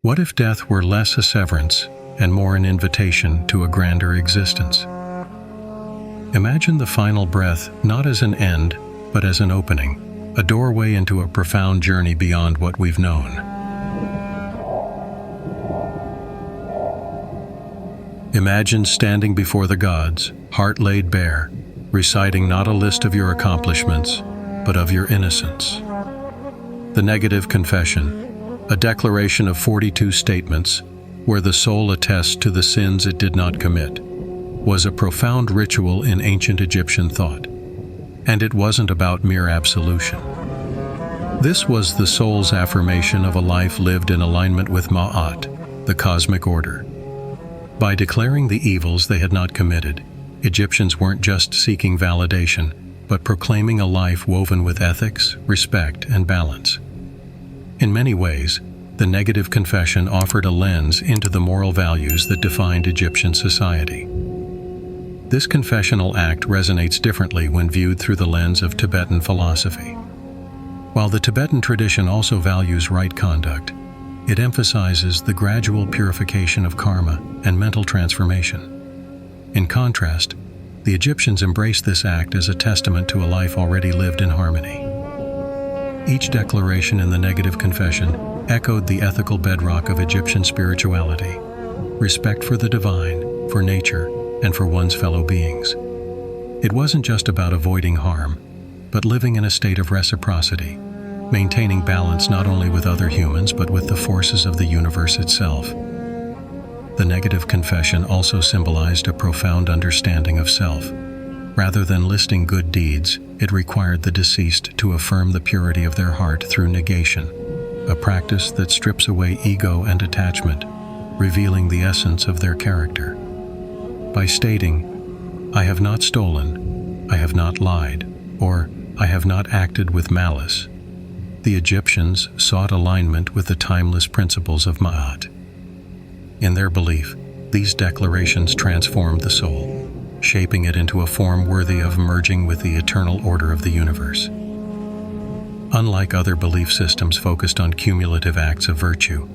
What if death were less a severance and more an invitation to a grander existence? Imagine the final breath not as an end, but as an opening, a doorway into a profound journey beyond what we've known. Imagine standing before the gods, heart laid bare, reciting not a list of your accomplishments, but of your innocence. The negative confession, a declaration of 42 statements, where the soul attests to the sins it did not commit, was a profound ritual in ancient Egyptian thought. And it wasn't about mere absolution. This was the soul's affirmation of a life lived in alignment with Ma'at, the cosmic order. By declaring the evils they had not committed, Egyptians weren't just seeking validation, but proclaiming a life woven with ethics, respect, and balance. In many ways, the negative confession offered a lens into the moral values that defined Egyptian society. This confessional act resonates differently when viewed through the lens of Tibetan philosophy. While the Tibetan tradition also values right conduct, it emphasizes the gradual purification of karma and mental transformation. In contrast, the Egyptians embraced this act as a testament to a life already lived in harmony. Each declaration in the negative confession echoed the ethical bedrock of Egyptian spirituality: respect for the divine, for nature, and for one's fellow beings. It wasn't just about avoiding harm, but living in a state of reciprocity, maintaining balance not only with other humans but with the forces of the universe itself. The negative confession also symbolized a profound understanding of self. Rather than listing good deeds, it required the deceased to affirm the purity of their heart through negation, a practice that strips away ego and attachment, revealing the essence of their character. By stating, "I have not stolen, I have not lied," or "I have not acted with malice," the Egyptians sought alignment with the timeless principles of Ma'at. In their belief, these declarations transformed the soul, shaping it into a form worthy of merging with the eternal order of the universe. Unlike other belief systems focused on cumulative acts of virtue,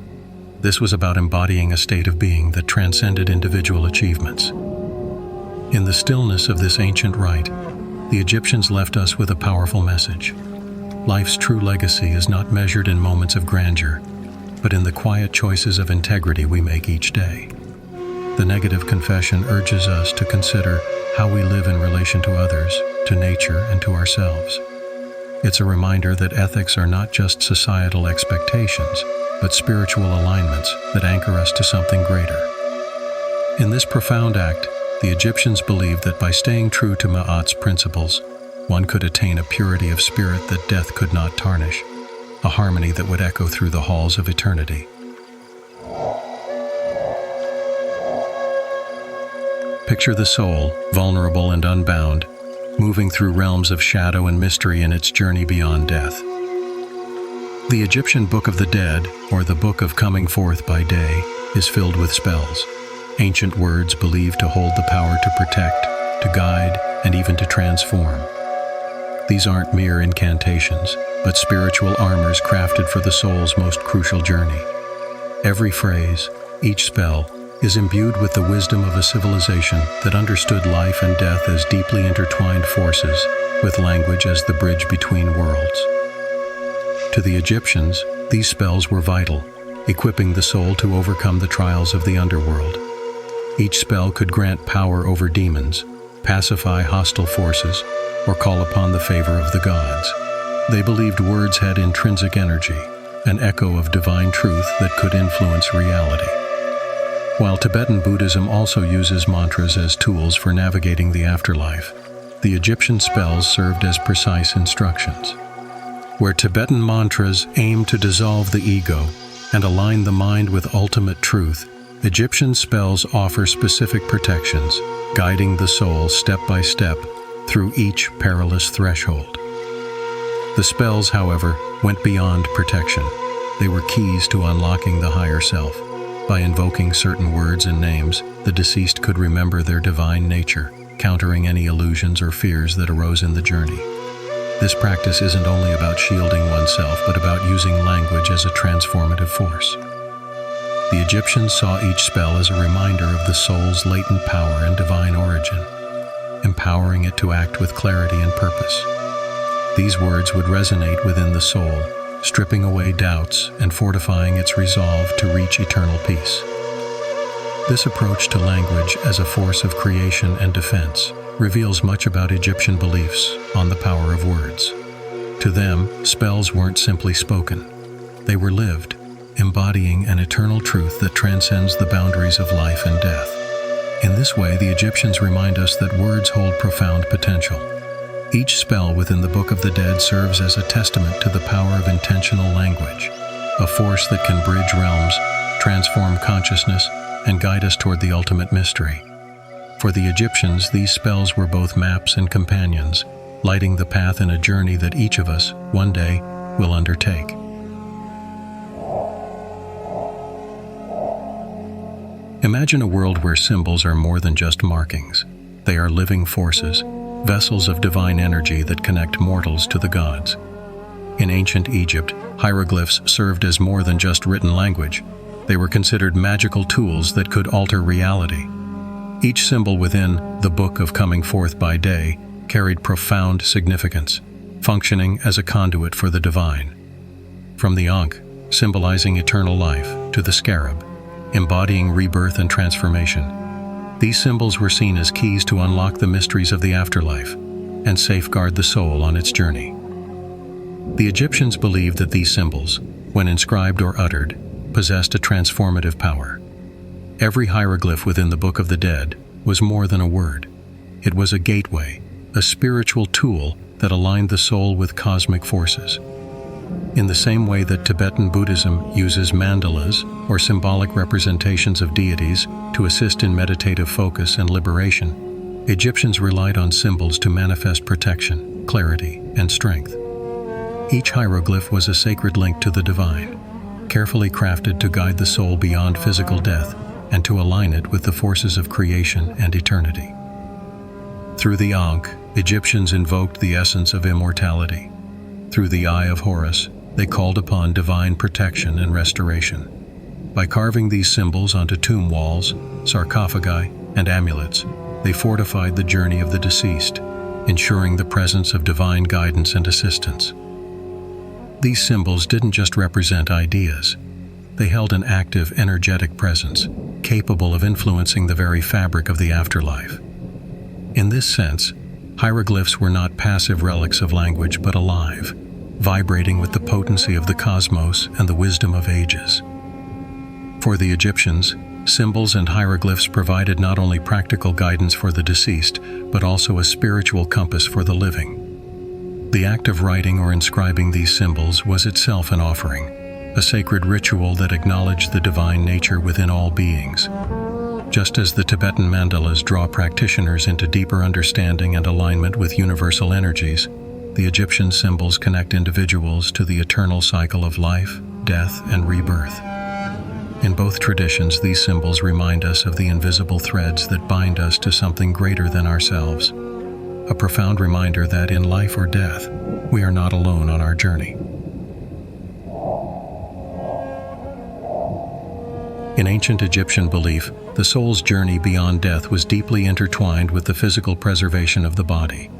this was about embodying a state of being that transcended individual achievements. In the stillness of this ancient rite, the Egyptians left us with a powerful message. Life's true legacy is not measured in moments of grandeur, but in the quiet choices of integrity we make each day. The negative confession urges us to consider how we live in relation to others, to nature, and to ourselves. It's a reminder that ethics are not just societal expectations, but spiritual alignments that anchor us to something greater. In this profound act, the Egyptians believed that by staying true to Ma'at's principles, one could attain a purity of spirit that death could not tarnish, a harmony that would echo through the halls of eternity. Picture the soul, vulnerable and unbound, moving through realms of shadow and mystery in its journey beyond death. The Egyptian Book of the Dead, or the Book of Coming Forth by Day, is filled with spells, ancient words believed to hold the power to protect, to guide, and even to transform. These aren't mere incantations, but spiritual armors crafted for the soul's most crucial journey. Every phrase, each spell, is imbued with the wisdom of a civilization that understood life and death as deeply intertwined forces, with language as the bridge between worlds. To the Egyptians, these spells were vital, equipping the soul to overcome the trials of the underworld. Each spell could grant power over demons, pacify hostile forces, or call upon the favor of the gods. They believed words had intrinsic energy, an echo of divine truth that could influence reality. While Tibetan Buddhism also uses mantras as tools for navigating the afterlife, the Egyptian spells served as precise instructions. Where Tibetan mantras aim to dissolve the ego and align the mind with ultimate truth, Egyptian spells offer specific protections, guiding the soul step by step through each perilous threshold. The spells, however, went beyond protection. They were keys to unlocking the higher self. By invoking certain words and names, the deceased could remember their divine nature, countering any illusions or fears that arose in the journey. This practice isn't only about shielding oneself, but about using language as a transformative force. The Egyptians saw each spell as a reminder of the soul's latent power and divine origin, empowering it to act with clarity and purpose. These words would resonate within the soul, stripping away doubts and fortifying its resolve to reach eternal peace. This approach to language as a force of creation and defense reveals much about Egyptian beliefs on the power of words. To them, spells weren't simply spoken. They were lived, embodying an eternal truth that transcends the boundaries of life and death. In this way, the Egyptians remind us that words hold profound potential. Each spell within the Book of the Dead serves as a testament to the power of intentional language, a force that can bridge realms, transform consciousness, and guide us toward the ultimate mystery. For the Egyptians, these spells were both maps and companions, lighting the path in a journey that each of us, one day, will undertake. Imagine a world where symbols are more than just markings. They are living forces, vessels of divine energy that connect mortals to the gods. In ancient Egypt, hieroglyphs served as more than just written language. They were considered magical tools that could alter reality. Each symbol within the Book of Coming Forth by Day carried profound significance, functioning as a conduit for the divine. From the Ankh, symbolizing eternal life, to the scarab, embodying rebirth and transformation, these symbols were seen as keys to unlock the mysteries of the afterlife and safeguard the soul on its journey. The Egyptians believed that these symbols, when inscribed or uttered, possessed a transformative power. Every hieroglyph within the Book of the Dead was more than a word. It was a gateway, a spiritual tool that aligned the soul with cosmic forces. In the same way that Tibetan Buddhism uses mandalas, or symbolic representations of deities, to assist in meditative focus and liberation, Egyptians relied on symbols to manifest protection, clarity, and strength. Each hieroglyph was a sacred link to the divine, carefully crafted to guide the soul beyond physical death and to align it with the forces of creation and eternity. Through the Ankh, Egyptians invoked the essence of immortality. Through the Eye of Horus, they called upon divine protection and restoration. By carving these symbols onto tomb walls, sarcophagi, and amulets, they fortified the journey of the deceased, ensuring the presence of divine guidance and assistance. These symbols didn't just represent ideas. They held an active, energetic presence, capable of influencing the very fabric of the afterlife. In this sense, hieroglyphs were not passive relics of language but alive, vibrating with the potency of the cosmos and the wisdom of ages. For the Egyptians, symbols and hieroglyphs provided not only practical guidance for the deceased, but also a spiritual compass for the living. The act of writing or inscribing these symbols was itself an offering, a sacred ritual that acknowledged the divine nature within all beings. Just as the Tibetan mandalas draw practitioners into deeper understanding and alignment with universal energies, the Egyptian symbols connect individuals to the eternal cycle of life, death, and rebirth. In both traditions, these symbols remind us of the invisible threads that bind us to something greater than ourselves, a profound reminder that in life or death, we are not alone on our journey. In ancient Egyptian belief, the soul's journey beyond death was deeply intertwined with the physical preservation of the body.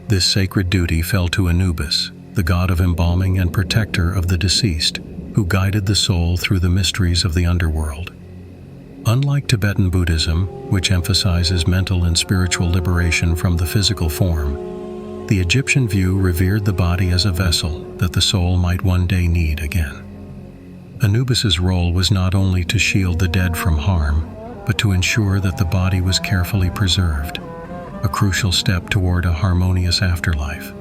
This sacred duty fell to Anubis, the god of embalming and protector of the deceased, who guided the soul through the mysteries of the underworld. Unlike Tibetan Buddhism, which emphasizes mental and spiritual liberation from the physical form, the Egyptian view revered the body as a vessel that the soul might one day need again. Anubis's role was not only to shield the dead from harm, but to ensure that the body was carefully preserved, a crucial step toward a harmonious afterlife.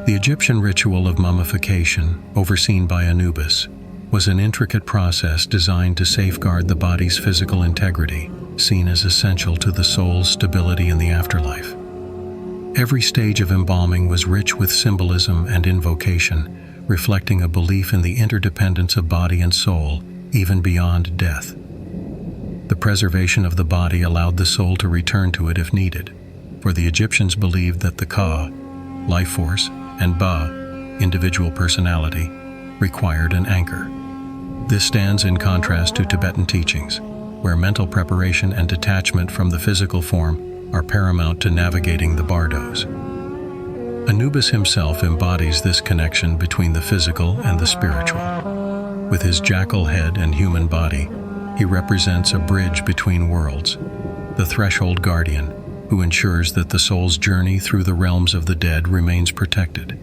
The Egyptian ritual of mummification, overseen by Anubis, was an intricate process designed to safeguard the body's physical integrity, seen as essential to the soul's stability in the afterlife. Every stage of embalming was rich with symbolism and invocation, reflecting a belief in the interdependence of body and soul, even beyond death. The preservation of the body allowed the soul to return to it if needed, for the Egyptians believed that the Ka, life force, and Ba, individual personality, required an anchor. This stands in contrast to Tibetan teachings, where mental preparation and detachment from the physical form are paramount to navigating the bardos. Anubis himself embodies this connection between the physical and the spiritual. With his jackal head and human body, he represents a bridge between worlds, the threshold guardian, who ensures that the soul's journey through the realms of the dead remains protected.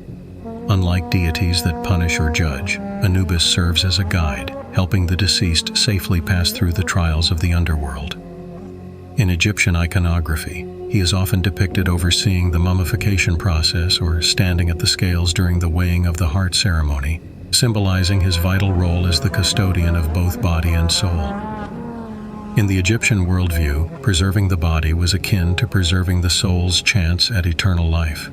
Unlike deities that punish or judge, Anubis serves as a guide, helping the deceased safely pass through the trials of the underworld. In Egyptian iconography, he is often depicted overseeing the mummification process or standing at the scales during the weighing of the heart ceremony, symbolizing his vital role as the custodian of both body and soul. In the Egyptian worldview, preserving the body was akin to preserving the soul's chance at eternal life.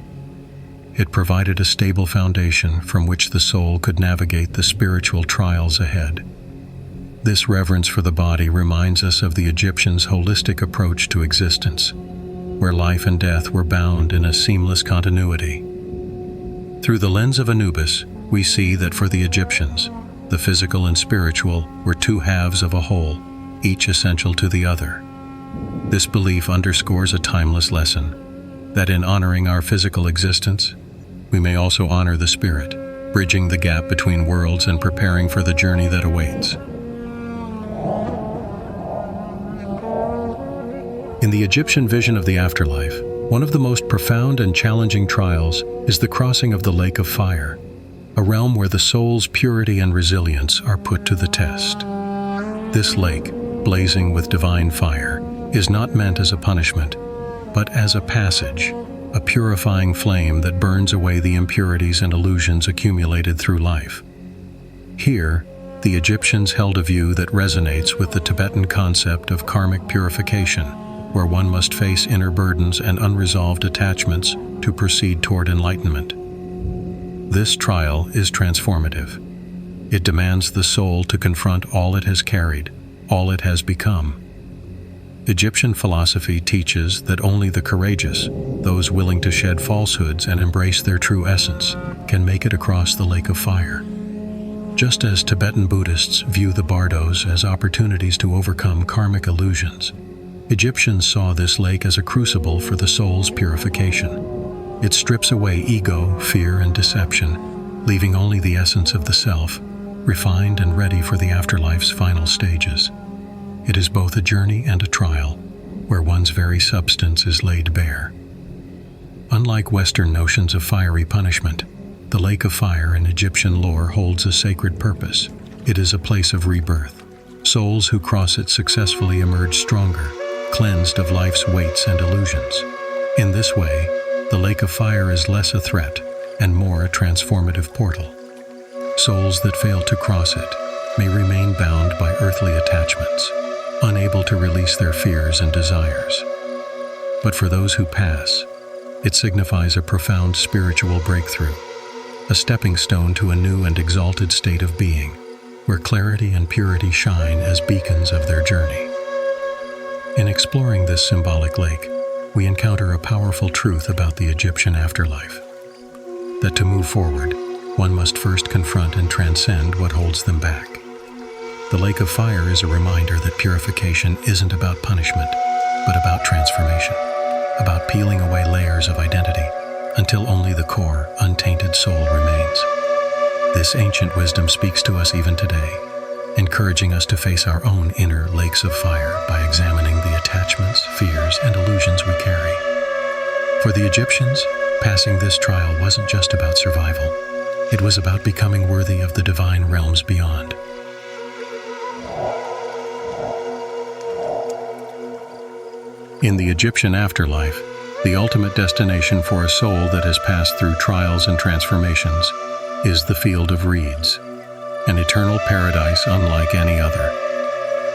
It provided a stable foundation from which the soul could navigate the spiritual trials ahead. This reverence for the body reminds us of the Egyptians' holistic approach to existence, where life and death were bound in a seamless continuity. Through the lens of Anubis, we see that for the Egyptians, the physical and spiritual were two halves of a whole, each essential to the other. This belief underscores a timeless lesson, that in honoring our physical existence, we may also honor the spirit, bridging the gap between worlds and preparing for the journey that awaits. In the Egyptian vision of the afterlife, one of the most profound and challenging trials is the crossing of the lake of fire, a realm where the soul's purity and resilience are put to the test. This lake, blazing with divine fire, is not meant as a punishment, but as a passage, a purifying flame that burns away the impurities and illusions accumulated through life. Here, the Egyptians held a view that resonates with the Tibetan concept of karmic purification, where one must face inner burdens and unresolved attachments to proceed toward enlightenment. This trial is transformative. It demands the soul to confront all it has carried, all it has become. Egyptian philosophy teaches that only the courageous, those willing to shed falsehoods and embrace their true essence, can make it across the lake of fire. Just as Tibetan Buddhists view the bardos as opportunities to overcome karmic illusions, Egyptians saw this lake as a crucible for the soul's purification. It strips away ego, fear, and deception, leaving only the essence of the self, refined and ready for the afterlife's final stages. It is both a journey and a trial, where one's very substance is laid bare. Unlike Western notions of fiery punishment, the lake of fire in Egyptian lore holds a sacred purpose. It is a place of rebirth. Souls who cross it successfully emerge stronger, cleansed of life's weights and illusions. In this way, the lake of fire is less a threat and more a transformative portal. Souls that fail to cross it may remain bound by earthly attachments, unable to release their fears and desires. But for those who pass, it signifies a profound spiritual breakthrough, a stepping stone to a new and exalted state of being, where clarity and purity shine as beacons of their journey. In exploring this symbolic lake, we encounter a powerful truth about the Egyptian afterlife: that to move forward, one must first confront and transcend what holds them back. The lake of fire is a reminder that purification isn't about punishment, but about transformation, about peeling away layers of identity until only the core, untainted soul remains. This ancient wisdom speaks to us even today, encouraging us to face our own inner lakes of fire by examining the attachments, fears, and illusions we carry. For the Egyptians, passing this trial wasn't just about survival. It was about becoming worthy of the divine realms beyond. In the Egyptian afterlife, the ultimate destination for a soul that has passed through trials and transformations is the field of reeds, an eternal paradise unlike any other.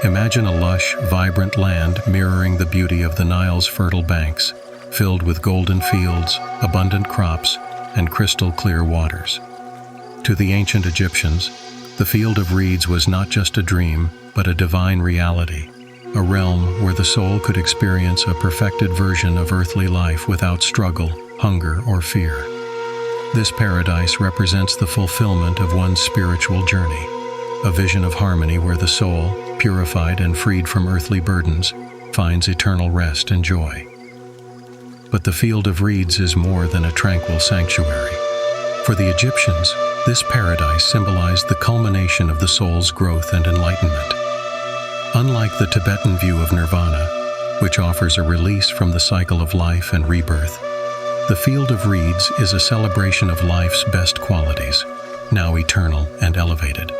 Imagine a lush, vibrant land mirroring the beauty of the Nile's fertile banks, filled with golden fields, abundant crops, and crystal-clear waters. To the ancient Egyptians, the field of reeds was not just a dream, but a divine reality, a realm where the soul could experience a perfected version of earthly life without struggle, hunger, or fear. This paradise represents the fulfillment of one's spiritual journey, a vision of harmony where the soul, purified and freed from earthly burdens, finds eternal rest and joy. But the field of reeds is more than a tranquil sanctuary. For the Egyptians, this paradise symbolized the culmination of the soul's growth and enlightenment. Unlike the Tibetan view of nirvana, which offers a release from the cycle of life and rebirth, the field of reeds is a celebration of life's best qualities, now eternal and elevated.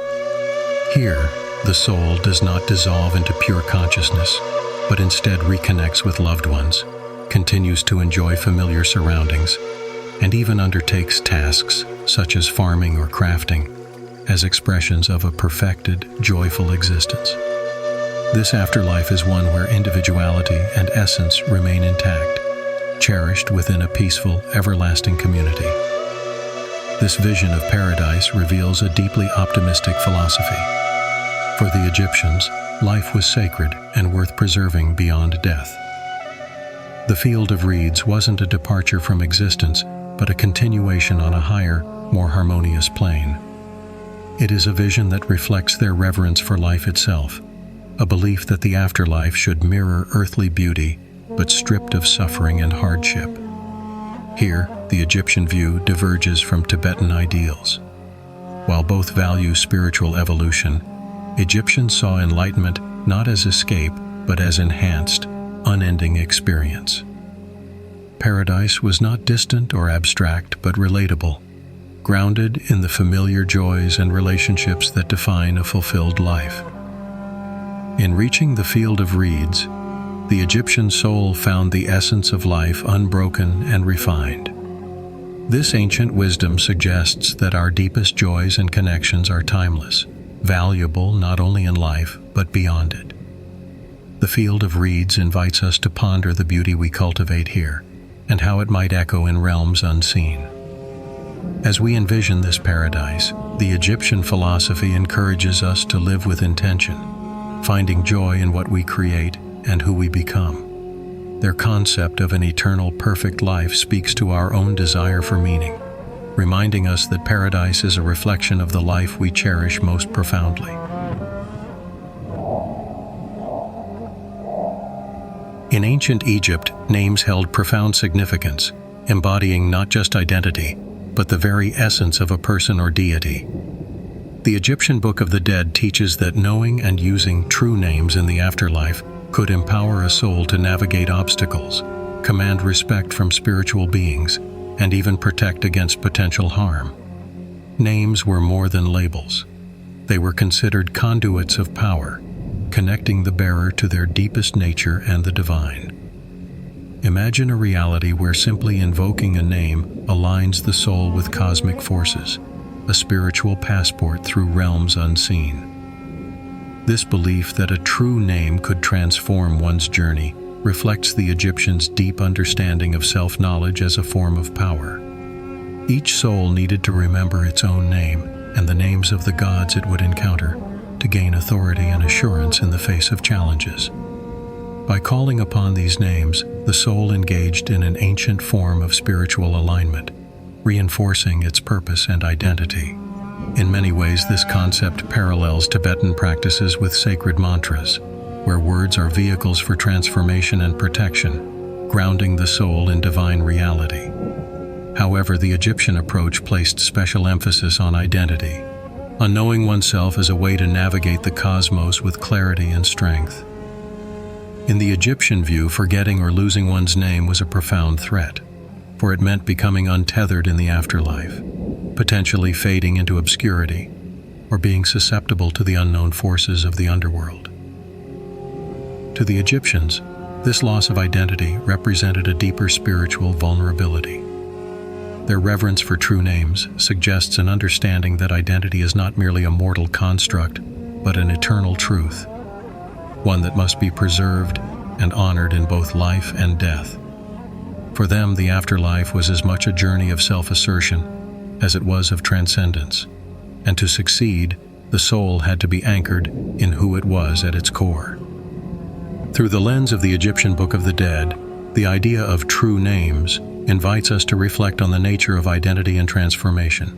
Here, the soul does not dissolve into pure consciousness, but instead reconnects with loved ones, continues to enjoy familiar surroundings, and even undertakes tasks such as farming or crafting as expressions of a perfected, joyful existence. This afterlife is one where individuality and essence remain intact, cherished within a peaceful, everlasting community. This vision of paradise reveals a deeply optimistic philosophy. For the Egyptians, life was sacred and worth preserving beyond death. The field of reeds wasn't a departure from existence, but a continuation on a higher, more harmonious plane. It is a vision that reflects their reverence for life itself, a belief that the afterlife should mirror earthly beauty, but stripped of suffering and hardship. Here, the Egyptian view diverges from Tibetan ideals. While both value spiritual evolution, Egyptians saw enlightenment not as escape, but as enhanced, unending experience. Paradise was not distant or abstract, but relatable, grounded in the familiar joys and relationships that define a fulfilled life. In reaching the field of reeds, the Egyptian soul found the essence of life unbroken and refined. This ancient wisdom suggests that our deepest joys and connections are timeless, valuable not only in life, but beyond it. The field of reeds invites us to ponder the beauty we cultivate here, and how it might echo in realms unseen. As we envision this paradise, the Egyptian philosophy encourages us to live with intention, finding joy in what we create and who we become. Their concept of an eternal, perfect life speaks to our own desire for meaning, reminding us that paradise is a reflection of the life we cherish most profoundly. In ancient Egypt, names held profound significance, embodying not just identity, but the very essence of a person or deity. The Egyptian Book of the Dead teaches that knowing and using true names in the afterlife could empower a soul to navigate obstacles, command respect from spiritual beings, and even protect against potential harm. Names were more than labels. They were considered conduits of power, connecting the bearer to their deepest nature and the divine. Imagine a reality where simply invoking a name aligns the soul with cosmic forces, a spiritual passport through realms unseen. This belief that a true name could transform one's journey reflects the Egyptians' deep understanding of self-knowledge as a form of power. Each soul needed to remember its own name and the names of the gods it would encounter to gain authority and assurance in the face of challenges. By calling upon these names, the soul engaged in an ancient form of spiritual alignment, reinforcing its purpose and identity. In many ways, this concept parallels Tibetan practices with sacred mantras, where words are vehicles for transformation and protection, grounding the soul in divine reality. However, the Egyptian approach placed special emphasis on identity, on knowing oneself as a way to navigate the cosmos with clarity and strength. In the Egyptian view, forgetting or losing one's name was a profound threat, for it meant becoming untethered in the afterlife, potentially fading into obscurity, or being susceptible to the unknown forces of the underworld. To the Egyptians, this loss of identity represented a deeper spiritual vulnerability. Their reverence for true names suggests an understanding that identity is not merely a mortal construct, but an eternal truth, one that must be preserved and honored in both life and death. For them, the afterlife was as much a journey of self-assertion as it was of transcendence, and to succeed, the soul had to be anchored in who it was at its core. Through the lens of the Egyptian Book of the Dead, the idea of true names invites us to reflect on the nature of identity and transformation.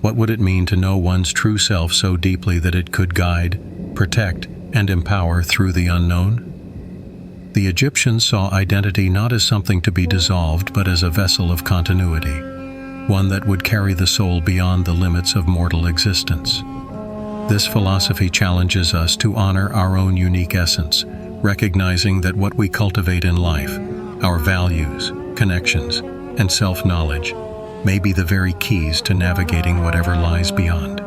What would it mean to know one's true self so deeply that it could guide, protect, and empower through the unknown? The Egyptians saw identity not as something to be dissolved, but as a vessel of continuity, one that would carry the soul beyond the limits of mortal existence. This philosophy challenges us to honor our own unique essence, recognizing that what we cultivate in life, our values, connections, and self-knowledge, may be the very keys to navigating whatever lies beyond.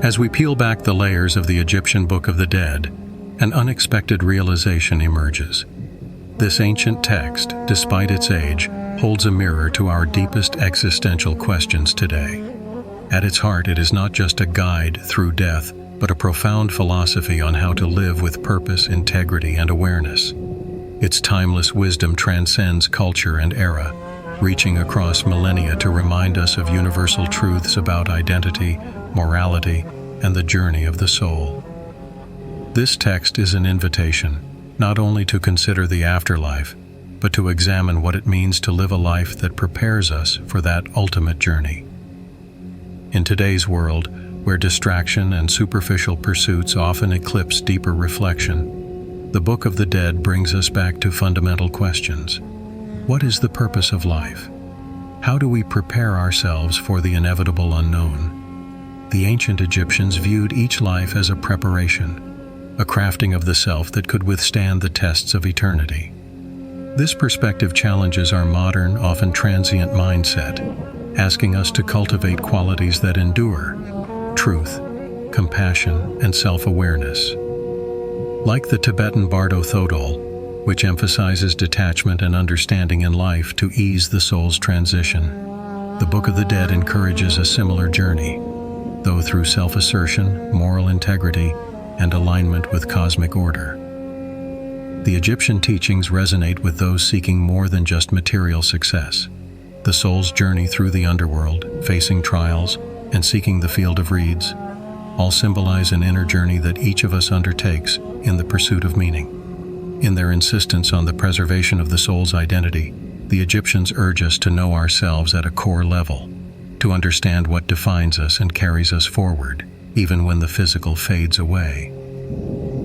As we peel back the layers of the Egyptian Book of the Dead, an unexpected realization emerges. This ancient text, despite its age, holds a mirror to our deepest existential questions today. At its heart, it is not just a guide through death, but a profound philosophy on how to live with purpose, integrity, and awareness. Its timeless wisdom transcends culture and era, reaching across millennia to remind us of universal truths about identity, morality, and the journey of the soul. This text is an invitation, not only to consider the afterlife, but to examine what it means to live a life that prepares us for that ultimate journey. In today's world, where distraction and superficial pursuits often eclipse deeper reflection, the Book of the Dead brings us back to fundamental questions. What is the purpose of life? How do we prepare ourselves for the inevitable unknown? The ancient Egyptians viewed each life as a preparation, a crafting of the self that could withstand the tests of eternity. This perspective challenges our modern, often transient mindset, asking us to cultivate qualities that endure: truth, compassion, and self-awareness. Like the Tibetan Bardo Thodol, which emphasizes detachment and understanding in life to ease the soul's transition, the Book of the Dead encourages a similar journey, though through self-assertion, moral integrity, and alignment with cosmic order. The Egyptian teachings resonate with those seeking more than just material success. The soul's journey through the underworld, facing trials, and seeking the field of reeds, all symbolize an inner journey that each of us undertakes in the pursuit of meaning. In their insistence on the preservation of the soul's identity, the Egyptians urge us to know ourselves at a core level, to understand what defines us and carries us forward, even when the physical fades away.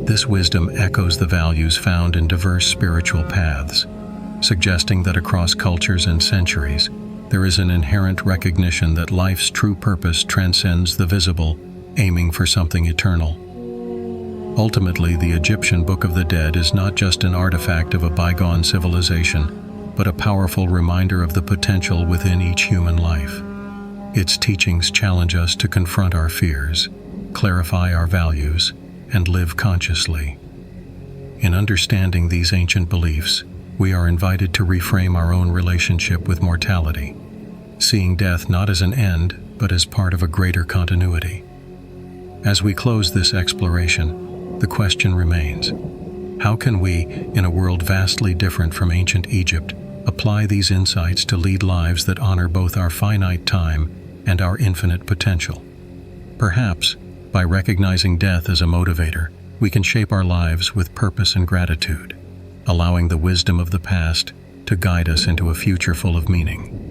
This wisdom echoes the values found in diverse spiritual paths, suggesting that across cultures and centuries, there is an inherent recognition that life's true purpose transcends the visible, aiming for something eternal. Ultimately, the Egyptian Book of the Dead is not just an artifact of a bygone civilization, but a powerful reminder of the potential within each human life. Its teachings challenge us to confront our fears, clarify our values, and live consciously. In understanding these ancient beliefs, we are invited to reframe our own relationship with mortality, seeing death not as an end, but as part of a greater continuity. As we close this exploration, the question remains: how can we, in a world vastly different from ancient Egypt, apply these insights to lead lives that honor both our finite time and our infinite potential? Perhaps, by recognizing death as a motivator, we can shape our lives with purpose and gratitude, allowing the wisdom of the past to guide us into a future full of meaning.